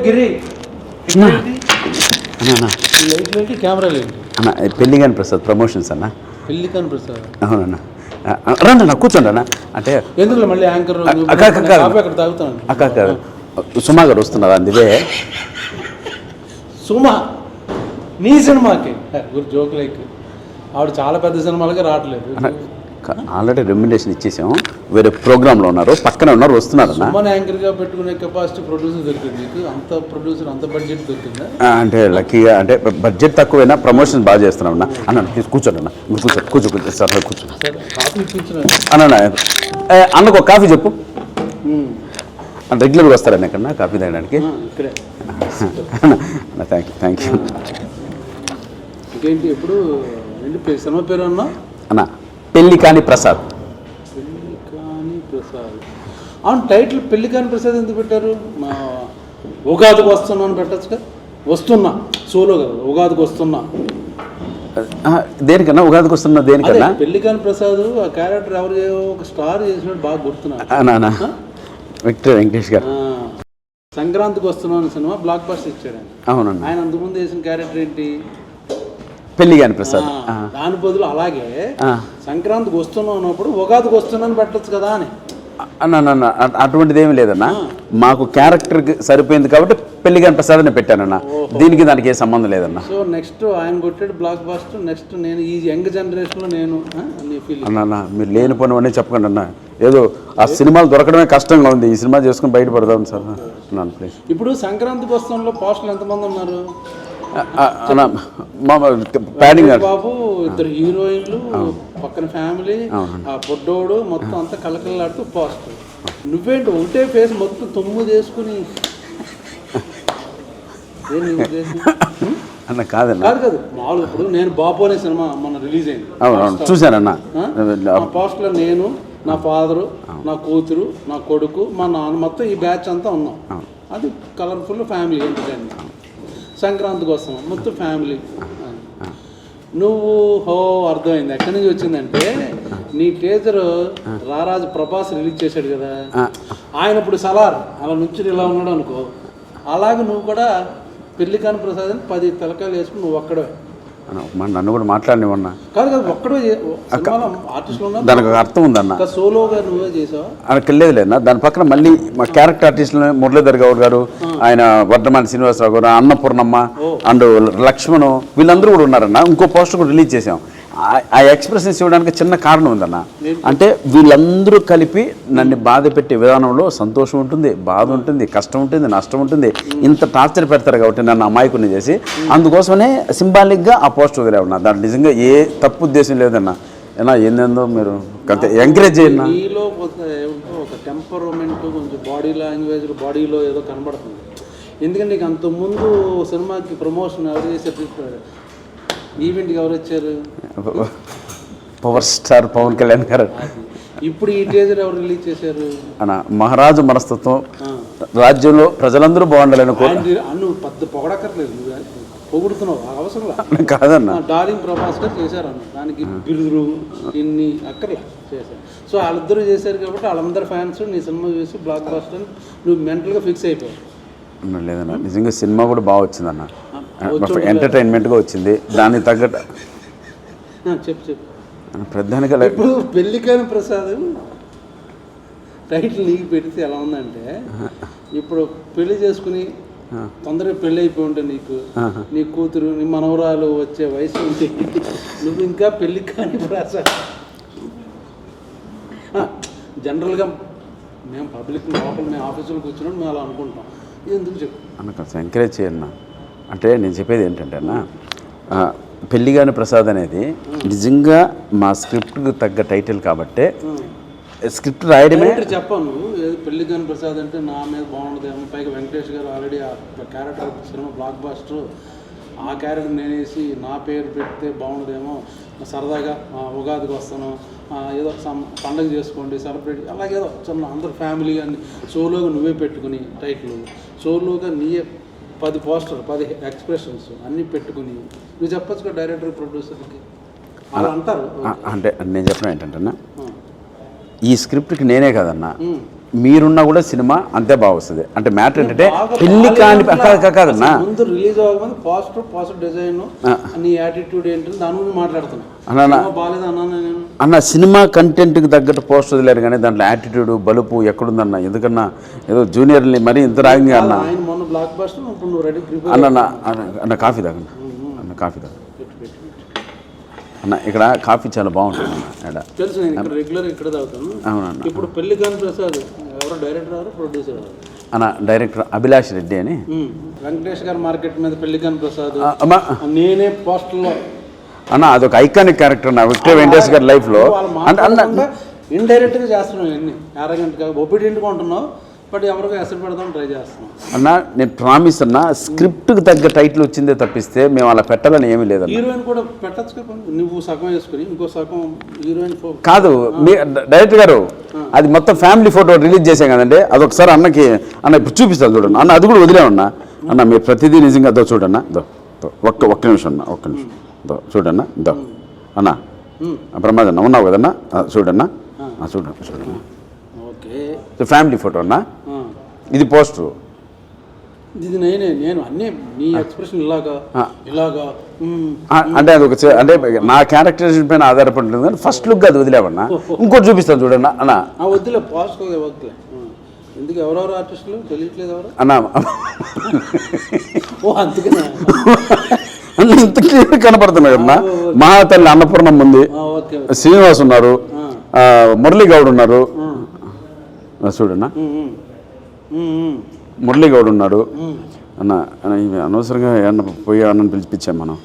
గిరి camera లేదు అన్న పెళ్ళిగాని Prasad promotions అన్న. పెళ్ళికాని ప్రసాద్ అవునన్నా రండి అన్న కూర్చోండి అన్న. అంటే ఎందుకు మళ్ళీ యాంకర్ అక్కడ తాగుతాను. అక్క సుమా గారు వస్తున్నారు అందుకే. సుమా నీ సినిమాకి జోక్ లైక్ ఆవిడ చాలా పెద్ద సినిమాలకి రావట్లేదు. ఆల్రెడీ రెమ్యునరేషన్ ఇచ్చేసాము, వేరే ప్రోగ్రాంలో ఉన్నారు, పక్కనే ఉన్నారు, వస్తున్నారు అన్న. సుమన్ యాంకర్గా పెట్టుకునే కెపాసిటీ ప్రొడ్యూసర్ దొరికింది నీకు? అంత ప్రొడ్యూసర్ అంత బడ్జెట్ దొరికిందా? అంటే లక్కీగా అంటే బడ్జెట్ తక్కువైనా ప్రమోషన్ బాగా చేస్తున్నాం అన్న. అన్న కూర్చోండి అన్న, కూర్చో సార్ కూర్చో కాఫీ ఇప్పించిన అన్న. అన్నకు ఒక కాఫీ చెప్పు. రెగ్యులర్గా వస్తారన్న ఇక్కడ కాఫీ తాగడానికి. ఇక్కడే థ్యాంక్ యూ. ఇంకేంటి ఎప్పుడు ఏంటి సినిమా పేరు అన్నా? అన్న పెళ్ళికాని ప్రసాద్. పెళ్ళికాని ప్రసాద్. అవును, టైటిల్ పెళ్ళికాని ప్రసాద్ ఎందుకు పెట్టారు? మా ఉగాదికి వస్తున్నా అని పెట్టచ్చుగా. వస్తున్నా సోలో కదా, ఉగాదికి వస్తున్నా దేనికన్నా? ఉగాదికి వస్తున్నా దేనికన్నా? పెళ్ళికాని ప్రసాద్ ఆ క్యారెక్టర్ ఎవరు ఒక స్టార్ చేసినట్టు బాగా గుర్తున్నా. విక్టర్ వెంకటేష్ గారు సంక్రాంతికి వస్తున్నాను సినిమా బ్లాక్ బస్టర్ ఇచ్చాడు ఆయన. అవునండి. ఆయన అంతకుముందు వేసిన క్యారెక్టర్ ఏంటి? పెళ్ళిగాని ప్రసాద్. దాని బదులు అలాగే సంక్రాంతికి వస్తున్నాం అన్నప్పుడు ఉగాదికి వస్తున్నాను పెట్టచ్చు కదా అని అన్న. అటువంటిది ఏమి లేదన్న, మాకు క్యారెక్టర్కి సరిపోయింది కాబట్టి పెళ్ళిగాని ప్రసాద్ అని పెట్టానన్న. దీనికి దానికి ఏ సంబంధం లేదన్న. సో నెక్స్ట్ ఆయన కొట్టాడు బ్లాక్ బస్టర్. నెక్స్ట్ నేను ఈ యంగ్ జనరేషన్లో నేను అన్న మీరు లేని పని అన్నీ చెప్పకండి అన్న. ఏదో ఆ సినిమాలు దొరకడమే కష్టంగా ఉంది, ఈ సినిమా చేసుకుని బయటపడదాం సార్ అన్నాను ప్లీజ్. ఇప్పుడు సంక్రాంతికి వస్తున్న పోస్టులు ఎంతమంది ఉన్నారు? బాబు, ఇద్దరు హీరోయిన్లు, పక్కన ఫ్యామిలీ, ఆ పొడ్డోడు, మొత్తం అంతా కలకలాడుతూ పోస్టర్. నువ్వేంటి ఒకటే ఫేస్ మొత్తం 9 వేసుకుని అన్న? కాదన్న, కాదు మామూలు. ఇప్పుడు నేను బాబు అనే సినిమా మొన్న రిలీజ్ అయింది, అవును చూశానన్న. పోస్టర్లో నేను, నా ఫాదరు, నా కూతురు, నా కొడుకు, మా నాన్న, మొత్తం ఈ బ్యాచ్ అంతా ఉన్నాం. అది కలర్ఫుల్ ఫ్యామిలీ ఎంటర్టైన్మెంట్. సంక్రాంతికి వస్తాం మొత్తం ఫ్యామిలీ. నువ్వు అర్థమైంది ఎక్కడి నుంచి వచ్చిందంటే, నీ టీజర్ రారాజు ప్రభాస్ రిలీజ్ చేశాడు కదా, ఆయన ఇప్పుడు సలార్ అలా నుంచి ఇలా ఉన్నాడు అనుకో, అలాగే నువ్వు కూడా పెళ్ళికాని ప్రసాద్ అని 10 తలకాయలు వేసుకుని నువ్వు ఒక్కడే. నన్ను కూడా మాట్లాడినవన్నా కాదు ఒక్కడే ఆర్టిస్టులు ఉన్నా, దానికి అర్థం ఉందన్న. సోలోగా నువ్వే చేసావా? అక్కడ లేదులేదన్న. దాని పక్కన మళ్ళీ మా క్యారెక్టర్ ఆర్టిస్టులు మురళీధర్ గౌడ్ గారు, ఆయన వర్ధమాని శ్రీనివాసరావు గారు, అన్నపూర్ణమ్మ అండ్ లక్ష్మణ్, వీళ్ళందరూ కూడా ఉన్నారన్న. ఇంకో పోస్టర్ కూడా రిలీజ్ చేసాం. ఆ ఎక్స్ప్రెషన్స్ ఇవ్వడానికి చిన్న కారణం ఉందన్న. అంటే వీళ్ళందరూ కలిపి నన్ను బాధ పెట్టే విధానంలో సంతోషం ఉంటుంది, బాధ ఉంటుంది, కష్టం ఉంటుంది, నష్టం ఉంటుంది. ఇంత టార్చర్ పెడతారు కాబట్టి నన్ను అమాయకుని చేసి, అందుకోసమనే సింబాలిక్గా ఆ పోస్టర్ వదిలే ఉన్నా. దాంట్లో నిజంగా ఏ తప్పు ఉద్దేశం లేదన్న. ఏనా ఏందేందో మీరు ఎంకరేజ్ చేయండి. నీలో ఒక టెంపరమెంట్, కొంచెం బాడీ లాంగ్వేజ్, బాడీలో ఏదో కనబడుతుంది. ఎందుకంటే నీకు అంతకుముందు సినిమాకి ప్రమోషన్ ఎవరు చేసే, ఈవెంట్కి ఎవరు వచ్చారు? పవర్ స్టార్ పవన్ కళ్యాణ్ గారు. ఇప్పుడు ఈ టీజర్ ఎవరు రిలీజ్ చేశారు? అన్న మహారాజు మనస్తత్వం, రాజ్యంలో ప్రజలందరూ బాగుండాలని నువ్వు పెద్ద పొగడక్కర్లేదు, పొగుడుతున్నావు అవసరం కాదన్న. డార్లింగ్ ప్రభాస్ గారు చేశారు అన్న, దానికి బిరుదులు ఇన్ని అక్కర్లా చేశారు. సో వాళ్ళిద్దరూ చేశారు కాబట్టి వాళ్ళందరూ ఫ్యాన్స్ నీ సినిమా చూసి బ్లాక్ బస్టర్ నువ్వు మెంటల్గా ఫిక్స్ అయిపోయావు. లేదన్న, నిజంగా సినిమా కూడా బాగా వచ్చిందన్న, ఎంటర్టైన్మెంట్గా వచ్చింది. దానికి తగ్గట్టు చెప్పు ప్రధానిగా ఇప్పుడు పెళ్ళికాని ప్రసాద్ టైటిల్ నీకు పెడితే ఎలా ఉందంటే, ఇప్పుడు పెళ్లి చేసుకుని తొందరగా పెళ్ళి అయిపోయి ఉంటే నీకు, నీ కూతురు, నీ మనవరాలు వచ్చే వయసు ఉంటే నువ్వు ఇంకా పెళ్ళికాని ప్రసాద్. జనరల్గా మేము పబ్లిక్ లోపల మేము ఆఫీసులో కూర్చున్నాం, మేము అలా అనుకుంటాం. ఎందుకు చెప్పు అన్న, కొంచెం ఎంకరేజ్ చేయన్నా. అంటే నేను చెప్పేది ఏంటంటే అన్న, పెళ్ళిగాని ప్రసాద్ అనేది నిజంగా మా స్క్రిప్ట్కి తగ్గ టైటిల్ కాబట్టే స్క్రిప్ట్ రాయడమే. చెప్పాను పెళ్ళికాని ప్రసాద్ అంటే నా మీద బాగుండదేమో, పైగా వెంకటేష్ గారు ఆల్రెడీ ఆ క్యారెక్టర్ సినిమా బ్లాక్ బస్టర్, ఆ క్యారెక్టర్ నేనేసి నా పేరు పెడితే బాగుండదేమో, సరదాగా ఉగాదికి వస్తాను, ఏదో పండగ చేసుకోండి సెలబ్రేట్, అలాగేదో చిన్న అందరు ఫ్యామిలీ అని సోలోగా నువ్వే పెట్టుకుని టైటిల్, సోలోగా నీయే 10 పోస్టర్ 10 ఎక్స్ప్రెషన్స్ అన్నీ పెట్టుకుని నువ్వు చెప్పచ్చు కదా డైరెక్టర్ ప్రొడ్యూసర్కి. అలా అంటారు. అంటే నేను చెప్పిన ఏంటంటే ఈ స్క్రిప్ట్కి నేనే కదన్నా, మీరున్నా కూడా సినిమా అంతే బాగా వస్తుంది. అంటే మ్యాటర్ ఏంటంటే బాగా పెళ్లి కాని కాదన్నా, అసలు ముందు రిలీజ్ అవ్వకముందు పాజిటివ్ డిజైన్ నీ యాటిట్యూడ్ ఏంటి దాని గురించి మాట్లాడుతున్నా. బాగాలేదు అన్నా నేను అన్న సినిమా కంటెంట్కి తగ్గట్టు పోస్ట్ వదిలేరు కానీ దాంట్లో యాటిట్యూడ్ బలుపు ఎక్కడుందన్న. ఎందుకన్నా ఏదో జూనియర్ని మరీ ఇంత రాగింగ్ అన్న. ఆయన మొన్న బ్లాక్ బస్టర్ ఇప్పుడు నువ్వు రెడీ ప్రిపేర్ అన్న కాఫీ తాగండి అన్న, కాఫీ తాగండి అన్న. ఇక్కడ కాఫీ చాలా బాగుంటుంది అన్న. తెలుసు, నేను ఇక్కడ రెగ్యులర్ ఇక్కడ తాగుతాను. అవునన్న. ఇప్పుడు పెళ్లికాని ప్రసాద్ ఎవరో డైరెక్టర్ ఎవరు ప్రొడ్యూసర్ ఎవరు అన్న? డైరెక్టర్ అభిలాష్ రెడ్డి అని. వెంకటేష్ గారి మార్కెట్ మీద పెళ్లికాని ప్రసాద్ అమ్మా నేనే పోస్టర్లో అన్న అదొక ఐకానిక్ క్యారెక్టర్ అన్న విక్టర్ వెంకటేష్ గారి లైఫ్లో. అంటే అన్న ఇండైరెక్ట్గా చేస్తున్నావు ఇవన్నీ అరగంటగా ఒబీడియంట్గా ఉంటున్నావు, బట్ ఎవరికో ఎసరు పెడదాం ట్రై చేస్తున్నాం అన్న. నేను ప్రామిస్ అన్న, స్క్రిప్ట్కి తగ్గ టైటిల్ వచ్చిందే తప్పిస్తే మేము అలా పెట్టాలని ఏమీ లేదన్న. హీరోయిన్ కూడా పెట్టచ్చు కదా, నువ్వు సగం వేసుకుని ఇంకో సగం హీరోయిన్ కాదు మీ డైరెక్టర్ గారు, అది మొత్తం ఫ్యామిలీ ఫోటో రిలీజ్ చేసాం కదండి. అదొకసారి అన్నకి అన్న ఇప్పుడు చూపిస్తాను చూడండి అన్న. అది కూడా వదిలేమన్నా అన్న, మీరు ప్రతిదీ నిజంగా దో చూడన్నా. ఒక్క నిమిషం అన్న, ఒక్క నిమిషం దో చూడన్నా. దో అన్న ప్రమాదన్న ఉన్నావు కదన్నా, చూడన్నా చూడన్నా. ఓకే ఫ్యామిలీ ఫోటో అన్న, ఇది పోస్టరు. ఇది నేను అన్నీ నీ ఎక్స్ప్రెషన్ ఇలాగా అంటే అది ఒక అంటే నా క్యారెక్టరైజేషన్ పైన ఆధారపడి ఉంటుంది కానీ ఫస్ట్ లుక్ అది వదిలేవన్నా. ఇంకోటి చూపిస్తాను చూడన్నా అన్న. వద్దులే పాస్ట్ వద్దులే. ఎందుకు ఎవరెవరు ఆర్టిస్టులు తెలియట్లేదు ఎవరు అన్న? ఓ అందుకనే అన్న ఇంత క్లియర్ కనపడుతున్నాయి కదన్నా. మహాతల్లి అన్నపూర్ణమ్మ ఉంది, శ్రీనివాస్ ఉన్నారు, మురళీ గౌడ్ ఉన్నారు చూడన్నా, మురళీ గౌడ్ ఉన్నాడు అన్న. అనవసరంగా ఏమన్నా పోయి అన్నని పిలిపించాం మనం.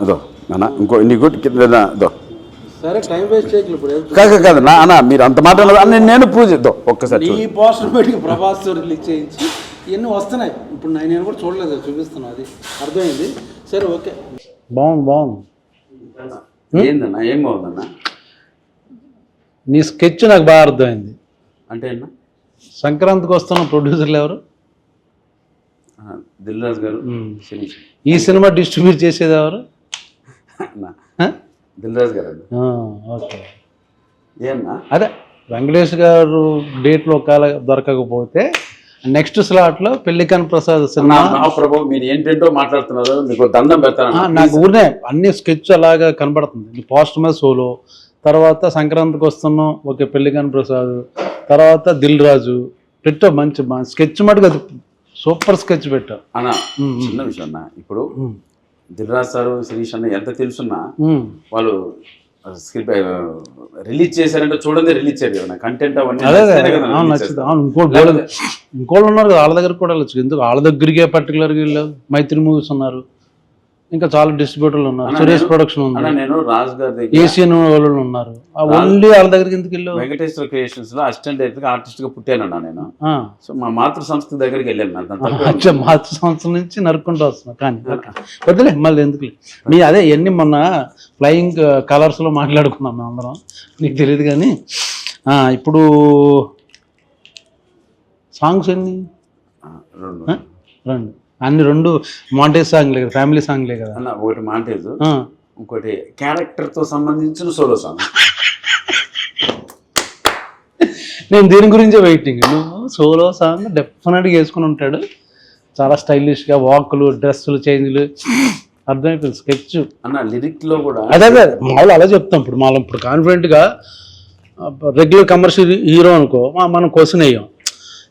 అదో అన్న ఇంకో నీకు దో సరే టైం వేస్ట్ చేయట్లేదు. కాదు నా అన్న, మీరు అంత మాట నేను ప్రూవ్ చేద్దాం ఒక్కసారి. ఈ పోస్టర్ పెట్టి ప్రభాస్ రిలీజ్ చేయించి ఇవన్నీ వస్తున్నాయి. ఇప్పుడు నేను కూడా చూడలేదు, చూపిస్తున్నాను, అది అర్థమైంది. సరే ఓకే, బాగుంది. ఏందన్నా? ఏం బాగుందన్నా? నీ స్కెచ్ నాకు బాగా అర్థమైంది. అంటే అన్న సంక్రాంతికి వస్తున్న ప్రొడ్యూసర్లు ఎవరు? దిల్ రాజు గారు. ఈ సినిమా డిస్ట్రిబ్యూట్ చేసేది ఎవరు? దిల్ రాజు గారు. ఓకే, ఏమన్నా అదే వెంకటేష్ గారు డేట్లో ఒకవేళ దొరకకపోతే నెక్స్ట్ స్లాట్లో పెళ్లికాని ప్రసాద్ సినిమా. ప్రభు మీరు ఏంటంటో మాట్లాడుతున్నారు, మీకు దండం పెడతాను. నాకు ఊరినే అన్ని స్కెచ్ అలాగా కనబడుతుంది. పోస్ట్ మీద సోలో, తర్వాత సంక్రాంతికి వస్తున్నాం ఓకే పెళ్లికాని ప్రసాద్, తర్వాత దిల్ రాజు పెట్టావు. మంచి స్కెచ్ మటుకు అది సూపర్ స్కెచ్ పెట్టావు అన్న. చిన్న విషయం అన్న, ఇప్పుడు దిల్ రాజు సార్ శిరీష్ అన్న ఎంత తెలుసున్నా వాళ్ళు స్క్రిప్ట్ రిలీజ్ చేశారంటే చూడండి రిలీజ్ చేయరు కదా కంటెంట్ అవన్నీ. ఇంకోళ్ళు ఉన్నారు కదా వాళ్ళ దగ్గర కూడా వెళ్ళచ్చు. ఎందుకు వాళ్ళ దగ్గరికే పర్టికులర్గా వెళ్ళావు? మైత్రి మూవీస్ ఉన్నారు, ఇంకా చాలా డిస్ట్రిబ్యూటర్లు ఉన్నారు, సురేష్ ప్రొడక్షన్ ఉంది, నేను రాజు గారి దగ్గర ఏషియన్ వాళ్ళు ఉన్నారు. ఓన్లీ వాళ్ళ దగ్గరికి ఎందుకు వెళ్ళావు? వెంకటేశ్వర క్రియేషన్స్ లో అసిస్టెంట్ డైరెక్టర్ ఆర్టిస్ట్ గా పుట్టానన్నా నేను. సో మా మాతృ సంస్థ దగ్గరికి వెళ్ళాను. మాతృ సంస్థ నుంచి నరుక్కుంటూ వస్తున్నా. కానీ వద్దులే మళ్ళీ ఎందుకు మీ అదే ఎన్ని మొన్న ఫ్లయింగ్ కలర్స్ లో మాట్లాడుకున్నాం మేము అందరం, నీకు తెలియదు. కానీ ఇప్పుడు సాంగ్స్ ఎన్ని? రెండు. అన్ని రెండు మాంటేజ్ సాంగ్లే కదా, ఫ్యామిలీ సాంగ్లే కదా అన్న. ఒకటి మాంటేజ్, ఇంకోటి క్యారెక్టర్ తో సంబంధించిన సోలో సాంగ్. నేను దీని గురించే వెయిటింగ్. నువ్వు సోలో సాంగ్ డెఫినెట్గా వేసుకుని ఉంటాడు, చాలా స్టైలిష్గా వాకులు, డ్రెస్సులు, చేంజ్లు అర్థమైపోయింది. స్కెచ్ అన్న లిరిక్ లో కూడా అదే మామూలు అలా చెప్తాం. ఇప్పుడు మనం ఇప్పుడు కాన్ఫిడెంట్గా రెగ్యులర్ కమర్షియల్ హీరో అనుకో మనం క్వశ్చన్ వేయం.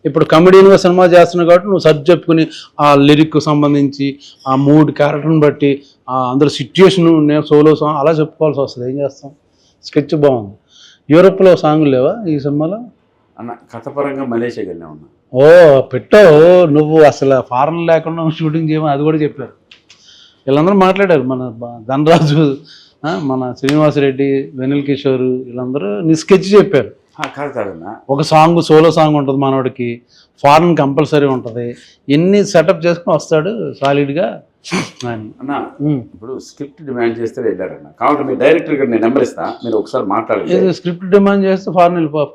ఇప్పుడు కమెడీన్గా సినిమా చేస్తున్నావు కాబట్టి నువ్వు సర్చ్ చెప్పుకుని ఆ లిరిక్ సంబంధించి ఆ మూడ్ క్యారెక్టర్ని బట్టి అందరూ సిచ్యుయేషన్ నేను సోలో సాంగ్ అలా చెప్పుకోవాల్సి వస్తుంది. ఏం చేస్తాం? స్కెచ్ బాగుంది. యూరోప్లో సాంగులు లేవా ఈ సినిమాలో? అన్న కథపరంగా మలేషియాకి వెళ్ళా ఉన్నా. ఓ పెట్టావు నువ్వు, అసలు ఫారెన్ లేకుండా షూటింగ్ చేయమని అది కూడా చెప్పారు. వీళ్ళందరూ మాట్లాడారు, మన ధనరాజు, మన శ్రీనివాస్ రెడ్డి, వెనిల్ కిషోర్, వీళ్ళందరూ నీ స్కెచ్ చెప్పారు. కాదన్నా ఒక సాంగ్ సోలో సాంగ్ ఉంటుంది మనోడికి, ఫారెన్ కంపల్సరీ ఉంటుంది, ఎన్ని సెటప్ చేసుకుని వస్తాడు సాలిడ్గా అన్న. ఇప్పుడు స్క్రిప్ట్ డిమాండ్ చేస్తే వెళ్ళారన్న, కాబట్టి మీ డైరెక్టర్ గారు నేను నెంబర్ ఇస్తా, మీరు ఒకసారి మాట్లాడండి. స్క్రిప్ట్ డిమాండ్ చేస్తే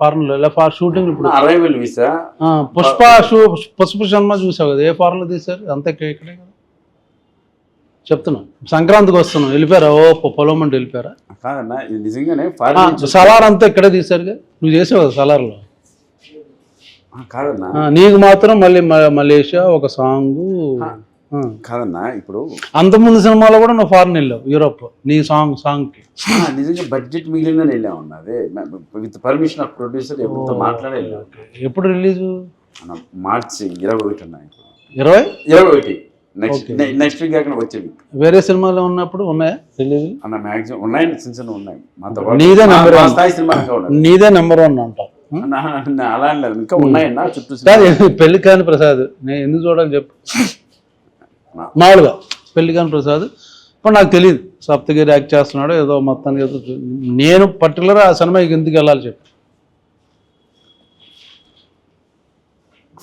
ఫారెన్లో ఇలా షూటింగ్. ఇప్పుడు అరైవల్ వీసా పుష్ప సినిమా చూసావు కదా, ఏ ఫారెన్లో తీశారు? అంతా ఇక్కడే కదా చెప్తున్నాం. సంక్రాంతికి వస్తున్నాం, వెళ్ళిపోయారా? ఓ పొలం అంటే వెళ్ళిపోయారా? కాదన్నా ఇది నిజంగానే సలార్ అంతా ఇక్కడే తీశారుగా, నువ్వు చేసావు కదా సలార్లో. కాదన్నా నీకు మాత్రం మళ్ళీ మలేషియా ఒక సాంగ్. కాదన్నా ఇప్పుడు అంతకుముందు సినిమాలో కూడా నువ్వు ఫారెన్ వెళ్ళావు, యూరోప్, నీ సాంగ్కి. నిజంగా బడ్జెట్ మిగిలిందని వెళ్ళామన్నా, అదే విత్ పర్మిషన్ ఆఫ్ ప్రొడ్యూసర్ ఎవరితో మాట్లాడే వెళ్ళాం. ఎప్పుడు రిలీజు? మార్చి 21 అన్నా. 21 నెక్స్ట్ వీక్ అక్కడ వచ్చే వీక్. వేరే సినిమాలో ఉన్నప్పుడు ఉన్నాయా రిలీజ్? అన్న మ్యాక్సిమం ఉన్నాయండి, చిన్న చిన్న ఉన్నాయి. మాతో నీదే నెంబర్ వన్ స్థాయి సినిమా నీదే నెంబర్ వన్ అంటావు. అలా లేదు, ఇంకా ఉన్నాయన్నా చుట్టూ. పెళ్లి కాని ప్రసాద్ నేను ఎందుకు చూడాలి చెప్పు? మామూలుగా పెళ్లి కాని ప్రసాద్ ఇప్పుడు నాకు తెలియదు, సప్తగిరి యాక్ట్ చేస్తున్నాడు ఏదో మొత్తానికి ఏదో. నేను పర్టికులర్ ఆ సినిమాకి ఎందుకు వెళ్ళాలి చెప్పు?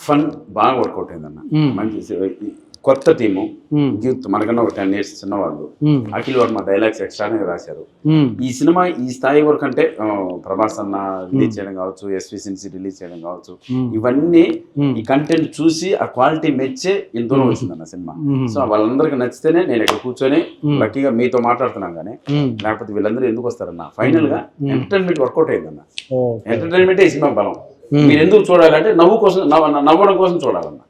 ఫన్ బాగా వర్కౌట్ అయిందన్న. మంచి కొత్త టీము, యూత్ మనకన్నా ఒక 10 years చిన్నవాళ్ళు. అఖిల్ వర్మ డైలాగ్స్ ఎక్స్ట్రానే రాశారు. ఈ సినిమా ఈ స్థాయి వరకు అంటే ప్రభాస్ అన్న రిలీజ్ చేయడం కావచ్చు, ఎస్వి సిన్సి రిలీజ్ చేయడం కావచ్చు, ఇవన్నీ ఈ కంటెంట్ చూసి ఆ క్వాలిటీ మెచ్చే ఇంత దూరం వచ్చిందన్న సినిమా. సో వాళ్ళందరికీ నచ్చితేనే నేను ఇక్కడ కూర్చొని లక్కీగా మీతో మాట్లాడుతున్నాను. కానీ లేకపోతే వీళ్ళందరూ ఎందుకు వస్తారన్న? ఫైనల్ గా ఎంటర్టైన్మెంట్ వర్కౌట్ అయిందన్న. ఎంటర్టైన్మెంటే ఈ సినిమా బలం. మీరు ఎందుకు చూడాలంటే నవ్వడం కోసం చూడాలన్న.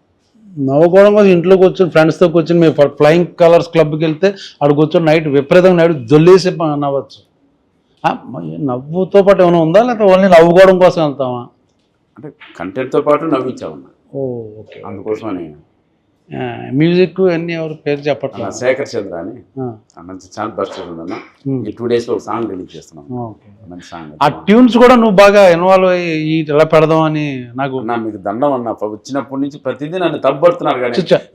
నవ్వుకోవడం కోసం ఇంట్లోకి వచ్చి ఫ్రెండ్స్తో కూర్చొని మేము ఫ్లయింగ్ కలర్స్ క్లబ్కి వెళ్తే అక్కడికి కూర్చొని నైట్ విపరీతంగా నైట్ జొల్లేసి నవ్వచ్చు. నవ్వుతో పాటు ఏమైనా ఉందా, లేకపోతే ఓన్లీ నవ్వుకోవడం కోసం వెళ్తామా? అంటే కంటెంట్తో పాటు నవ్వించామన్నా. ఓకే, అందుకోసమని. మ్యూజిక్ అన్ని ఎవరు పేరు చెప్పట్లా? శేఖర్ చంద్ర అని మంచి ఛాన్స్ బస్ట్ ఉందన్న. ఈ 2 days లో ఒక సాంగ్ రిలీజ్ చేస్తున్నాం. మంచి సాంగ్. ఆ ట్యూన్స్ కూడా నువ్వు బాగా ఇన్వాల్వ్ అయ్యి ఎలా పెడదాం అని నాకు. మీకు దండం అన్న, వచ్చినప్పటి నుంచి ప్రతిదీ నన్ను తప్పడుతున్నారు కానీ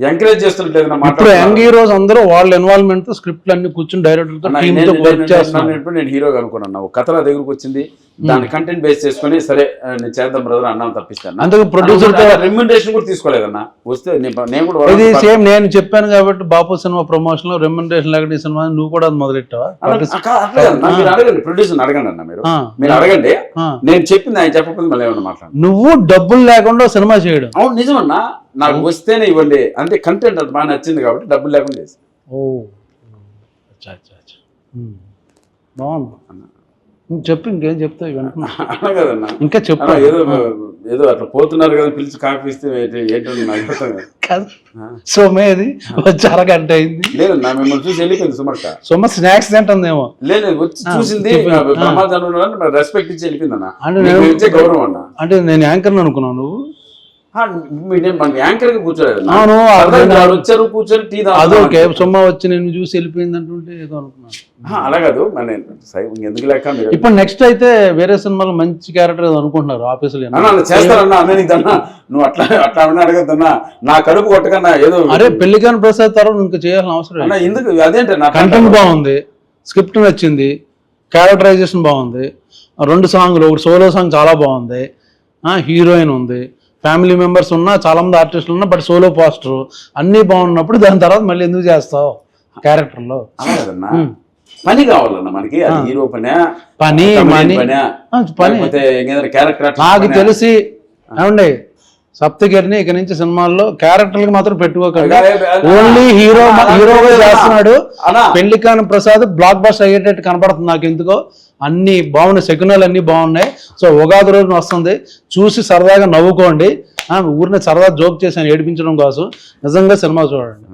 ఎంకరేజ్ చేస్తున్నట్లేదు. ఇప్పుడు యంగ్ హీరోస్ అందరూ వాళ్ళ ఇన్వాల్వ్మెంట్ తో స్క్రిప్ట్లు అన్ని కూర్చొని డైరెక్టర్ నేను హీరోగా అనుకున్నాను. ఒక కథ నా దగ్గరకు వచ్చింది, దాని కంటెంట్ బేస్ చేసుకుని సరే నేను చేద్దాం బ్రదర్ అన్నాను తప్పిస్తాను. అందుకు ప్రొడ్యూసర్ రెమ్యునరేషన్ కూడా తీసుకోలేదన్నా. వస్తే నేను కూడా ఇది సేమ్ నేను చెప్పాను కాబట్టి బాపు సినిమా ప్రమోషన్ లో రెమ్యునరేషన్ లేకపోతే ఈ సినిమా నువ్వు కూడా మొదలెట్టావా? మీరు అడగండి, ప్రొడ్యూసర్ అడగండి అన్న. మీరు అడగండి, నేను చెప్పింది ఆయన చెప్పకపోతే మళ్ళీ ఏమన్నా మాట్లాడు. నువ్వు డబ్బులు లేకుండా సినిమా చేయడం? అవును నిజమన్నా, నాకు వస్తేనే ఇవ్వండి అంతే. కంటెంట్ అది బాగా నచ్చింది కాబట్టి డబ్బులు లేకుండా చేసి. బాగుంది, చెప్పు. ఇంకేం చెప్తావు అన్నా కదన్నా? ఇంకా చెప్పు. ఏదో అట్లా పోతున్నారు కదా, పిలిచి కాఫీ ఇస్తే ఏంటో నాకు కాదు. సోమేది వచ్చి అరగంట అయింది. లేదన్నా, మిమ్మల్ని చూసి వెళ్ళిపోయింది సుమక్క. సోమ స్నాక్స్ తింటుందేమో. లేదు వచ్చి చూసింది, రెస్పెక్ట్ ఇచ్చి వెళ్ళిపోయింది అన్న. అంటే గౌరవం అన్న. అంటే నేను యాంకర్ అనుకున్నాను. నువ్వు యాంకర్ గా కూర్చోలేదు. వచ్చారు కూర్చొని టీ అదొకే. సొమ్మ వచ్చి నేను చూసి వెళ్ళిపోయింది అంటుంటే ఏదో అనుకున్నాను. అలా కాదు, ఎందుకు లేక. ఇప్పుడు నెక్స్ట్ అయితే వేరే సినిమాలో మంచి క్యారెక్టర్ అనుకుంటున్నారు ఆఫీసులో. చేస్తారన్నా అన్న, నువ్వు అట్లా అట్లా అడగద్దన్నా. నా కడుపు కొట్టకన్నా ఏదో. అరే పెళ్లికాని ప్రసాద్ తర్వాత ఇంకా చేయాల్సిన అవసరం ఎందుకు? అదేంటే కంటెంట్ బాగుంది, స్క్రిప్ట్ నచ్చింది, క్యారెక్టరైజేషన్ బాగుంది, 2 సాంగ్లు, ఒకటి సోలో సాంగ్ చాలా బాగుంది, హీరోయిన్ ఉంది, ఫ్యామిలీ మెంబర్స్ ఉన్నా, చాలా మంది ఆర్టిస్టులు ఉన్నా, బట్ సోలో పోస్టర్ అన్నీ బాగున్నప్పుడు దాని తర్వాత మళ్ళీ ఎందుకు చేస్తావు క్యారెక్టర్లో? పని కావాలన్నా మనకి. హీరో పని క్యారెక్టర్. నాకు తెలిసి ఏమండి, సప్తగిరిని ఇక నుంచి సినిమాల్లో క్యారెక్టర్కి మాత్రం పెట్టుకోకండి. ఓన్లీ హీరోగా చేస్తున్నాడు. పెళ్లికాని ప్రసాద్ బ్లాక్ బస్టర్ అయ్యేటట్టు కనపడుతుంది నాకు ఎందుకో. అన్ని బాగున్నాయి, శకునాలు అన్ని బాగున్నాయి. సో ఉగాది రోజున వస్తుంది, చూసి సరదాగా నవ్వుకోండి. ఊరిని సరదా జోక్ చేశాను ఏడిపించడం కోసం. నిజంగా సినిమా చూడండి.